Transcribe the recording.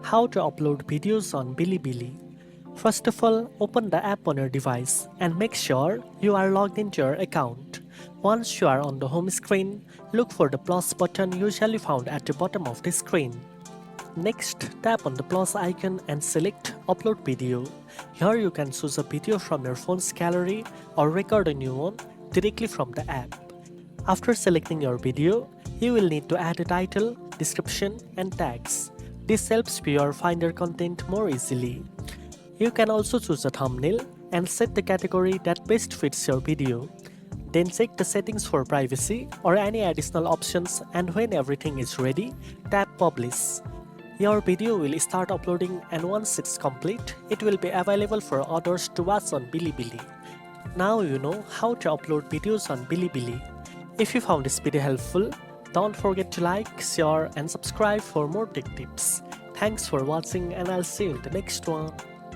How to upload videos on Bilibili. First of all, open the app on your device and make sure you are logged into your account. Once you are on the home screen, look for the plus button usually found at the bottom of the screen. Next, tap on the plus icon and select Upload Video. Here you can choose a video from your phone's gallery or record a new one directly from the app. After selecting your video, you will need to add a title, description, and tags. This helps viewer find your content more easily. You can also choose a thumbnail and set the category that best fits your video. Then check the settings for privacy or any additional options, and when everything is ready, tap Publish. Your video will start uploading, and once it's complete, it will be available for others to watch on Bilibili. Now you know how to upload videos on Bilibili. If you found this video helpful, don't forget to like, share and subscribe for more tech tips. Thanks for watching, and I'll see you in the next one.